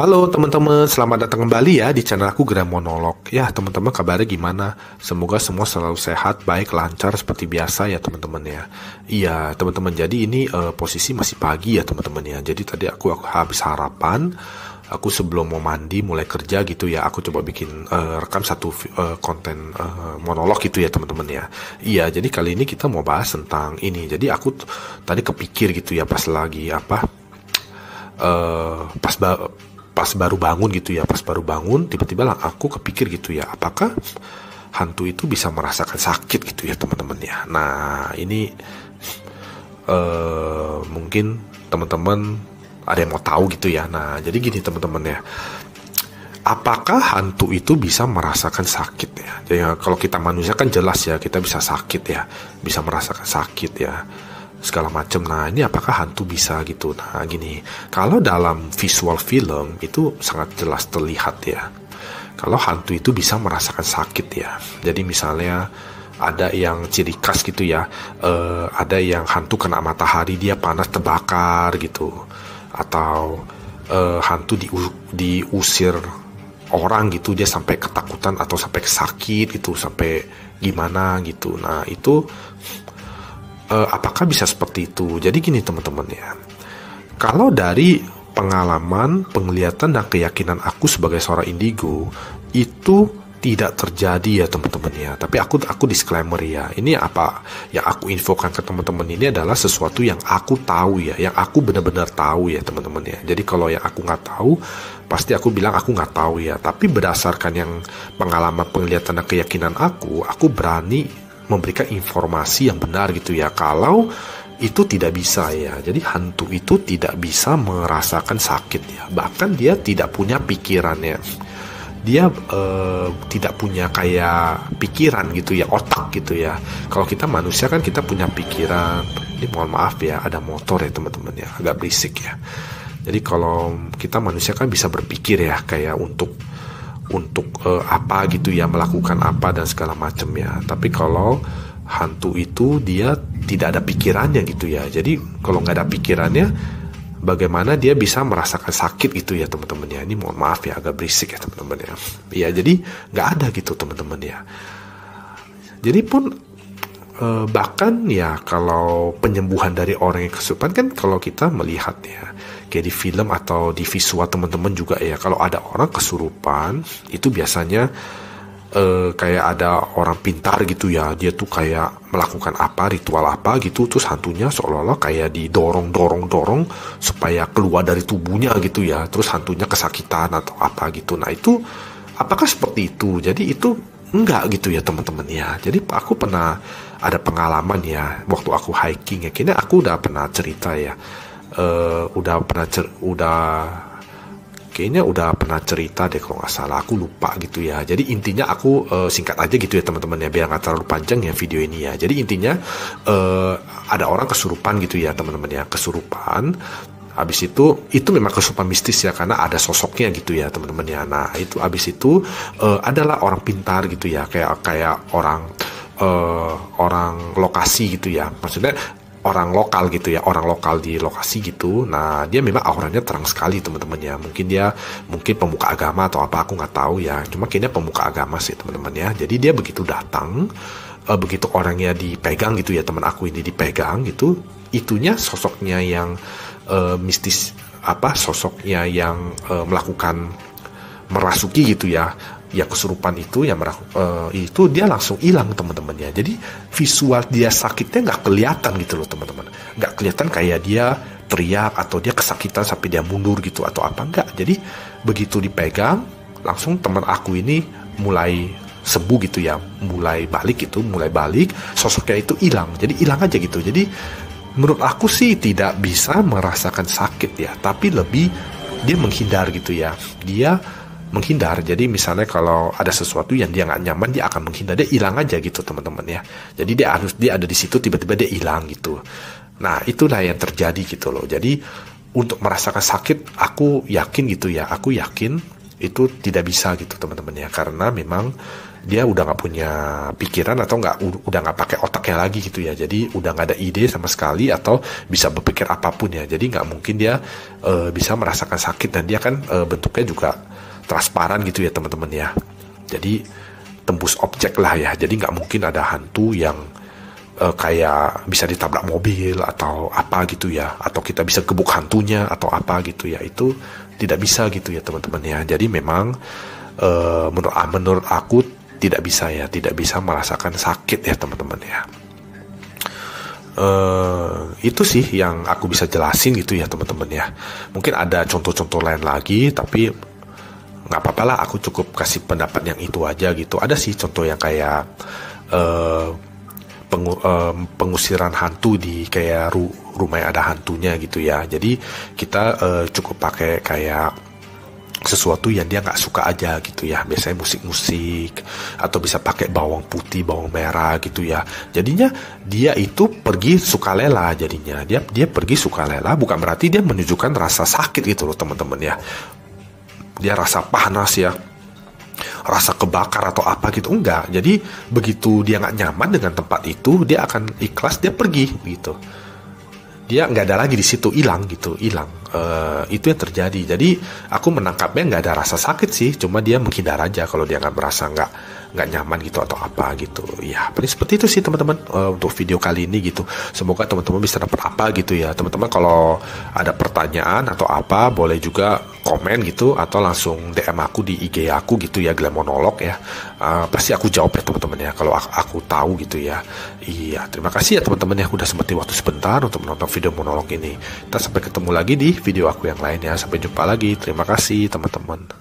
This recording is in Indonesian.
Halo teman-teman, selamat datang kembali ya di channel aku Gram Monolog. Ya teman-teman, kabarnya gimana? Semoga semua selalu sehat, baik, lancar seperti biasa ya teman-teman ya. Iya teman-teman, jadi ini posisi masih pagi ya teman-teman ya. Jadi tadi aku habis sarapan, aku sebelum mau mandi mulai kerja gitu ya. Aku coba bikin rekam satu konten monolog gitu ya teman-teman ya. Iya, jadi kali ini kita mau bahas tentang ini. Jadi aku tadi kepikir gitu ya pas lagi apa pas baru bangun gitu ya, pas baru bangun tiba-tiba lah aku kepikir gitu ya, apakah hantu itu bisa merasakan sakit gitu ya teman-teman ya. Nah ini mungkin teman-teman ada yang mau tahu gitu ya. Nah jadi gini teman-teman ya, apakah hantu itu bisa merasakan sakit ya? Jadi kalau kita manusia kan jelas ya, kita bisa sakit ya, bisa merasakan sakit ya, segala macam. Nah ini apakah hantu bisa gitu? Nah gini, kalau dalam visual film itu sangat jelas terlihat ya, kalau hantu itu bisa merasakan sakit ya. Jadi misalnya ada yang ciri khas gitu ya, ada yang hantu kena matahari dia panas terbakar gitu, atau hantu diusir orang gitu, dia sampai ketakutan atau sampai sakit gitu, sampai gimana gitu. Nah itu apakah bisa seperti itu? Jadi gini teman-teman ya, kalau dari pengalaman, penglihatan dan keyakinan aku sebagai seorang indigo itu tidak terjadi ya teman-teman ya. Tapi aku disclaimer ya, ini apa yang aku infokan ke teman-teman ini adalah sesuatu yang aku tahu ya, yang aku benar-benar tahu ya teman-teman ya. Jadi kalau yang aku nggak tahu, pasti aku bilang aku nggak tahu ya. Tapi berdasarkan yang pengalaman, penglihatan dan keyakinan aku berani memberikan informasi yang benar gitu ya, kalau itu tidak bisa ya. Jadi hantu itu tidak bisa merasakan sakit ya, bahkan dia tidak punya pikirannya, dia tidak punya kayak pikiran gitu ya, otak gitu ya. Kalau kita manusia kan kita punya pikiran. Ini mohon maaf ya, ada motor ya teman-teman ya, agak berisik ya. Jadi kalau kita manusia kan bisa berpikir ya, kayak untuk apa gitu ya, melakukan apa dan segala macam ya. Tapi kalau hantu itu dia tidak ada pikirannya gitu ya. Jadi kalau nggak ada pikirannya, bagaimana dia bisa merasakan sakit gitu ya teman-teman ya. Ini mohon maaf ya, agak berisik ya teman-teman ya. Ya jadi nggak ada gitu teman-teman ya. Jadi pun bahkan ya, kalau penyembuhan dari orang yang kesurupan kan, kalau kita melihat ya, kayak di film atau di visual teman-teman juga ya, kalau ada orang kesurupan itu biasanya kayak ada orang pintar gitu ya, dia tuh kayak melakukan apa, ritual apa gitu, terus hantunya seolah-olah kayak didorong supaya keluar dari tubuhnya gitu ya, terus hantunya kesakitan atau apa gitu. Nah itu apakah seperti itu? Jadi itu enggak gitu ya teman-teman ya. Jadi aku pernah ada pengalaman ya, waktu aku hiking ya, kayaknya aku udah pernah cerita ya, kayaknya udah pernah cerita deh kalau nggak salah, aku lupa gitu ya. Jadi intinya aku singkat aja gitu ya teman-teman ya, biar nggak terlalu panjang ya video ini ya. Jadi intinya ada orang kesurupan gitu ya teman-teman ya, kesurupan. Habis itu memang kesurupan mistis ya, karena ada sosoknya gitu ya teman-teman ya. Nah itu habis itu adalah orang pintar gitu ya, kayak orang lokasi gitu ya, maksudnya orang lokal gitu ya, orang lokal di lokasi gitu. Nah dia memang auranya terang sekali teman-teman ya. Mungkin pemuka agama atau apa, aku nggak tahu ya, cuma kayaknya pemuka agama sih teman-teman ya. Jadi dia begitu datang, begitu orangnya dipegang gitu ya, teman aku ini dipegang gitu, itunya sosoknya yang mistis, apa sosoknya yang melakukan merasuki gitu ya, yang kesurupan itu yang itu dia langsung hilang teman-teman ya. Jadi visual dia sakitnya nggak kelihatan gitu loh teman-teman, nggak kelihatan kayak dia teriak atau dia kesakitan sampai dia mundur gitu atau apa, enggak. Jadi begitu dipegang langsung teman aku ini mulai sembuh gitu ya, mulai balik, sosoknya itu hilang, jadi hilang aja gitu. Jadi menurut aku sih tidak bisa merasakan sakit ya, tapi lebih dia menghindar gitu ya, dia menghindar. Jadi misalnya kalau ada sesuatu yang dia nggak nyaman, dia akan menghindar, dia hilang aja gitu teman-teman ya. Jadi dia ada di situ, tiba-tiba dia hilang gitu. Nah itulah yang terjadi gitu loh. Jadi untuk merasakan sakit, aku yakin gitu ya, aku yakin itu tidak bisa gitu teman-teman ya, karena memang dia udah nggak punya pikiran atau udah nggak pakai otaknya lagi gitu ya. Jadi udah nggak ada ide sama sekali atau bisa berpikir apapun ya. Jadi nggak mungkin dia bisa merasakan sakit, dan dia kan bentuknya juga transparan gitu ya teman-teman ya. Jadi tembus objek lah ya. Jadi nggak mungkin ada hantu yang kayak bisa ditabrak mobil atau apa gitu ya, atau kita bisa gebuk hantunya atau apa gitu ya. Itu tidak bisa gitu ya teman-teman ya. Jadi memang menurut aku tidak bisa ya, tidak bisa merasakan sakit ya teman-teman ya. Itu sih yang aku bisa jelasin gitu ya teman-teman ya. Mungkin ada contoh-contoh lain lagi, tapi nggak apa-apa lah, aku cukup kasih pendapat yang itu aja gitu. Ada sih contoh yang kayak pengusiran hantu di kayak rumah yang ada hantunya gitu ya. Jadi kita cukup pakai kayak sesuatu yang dia nggak suka aja gitu ya, biasanya musik-musik, atau bisa pakai bawang putih, bawang merah gitu ya. Jadinya dia itu pergi sukalela, jadinya dia pergi sukalela, bukan berarti dia menunjukkan rasa sakit gitu loh teman-teman ya. Dia rasa panas ya, rasa kebakar atau apa gitu, enggak. Jadi begitu dia nggak nyaman dengan tempat itu, dia akan ikhlas, dia pergi gitu. Dia nggak ada lagi di situ, hilang gitu, hilang. Itu yang terjadi. Jadi aku menangkapnya nggak ada rasa sakit sih, cuma dia menghindar aja kalau dia nggak merasa nggak nyaman gitu atau apa gitu ya. Paling seperti itu sih teman-teman untuk video kali ini gitu. Semoga teman-teman bisa dapat apa gitu ya teman-teman. Kalau ada pertanyaan atau apa, boleh juga komen gitu, atau langsung DM aku di IG aku gitu ya, Glenn Monolog ya. Pasti aku jawab ya teman-teman ya, kalau aku tahu gitu ya. Iya, terima kasih ya teman-teman yang udah sempetin waktu sebentar untuk menonton video monolog ini. Kita sampai ketemu lagi di video aku yang lain ya. Sampai jumpa lagi. Terima kasih teman-teman.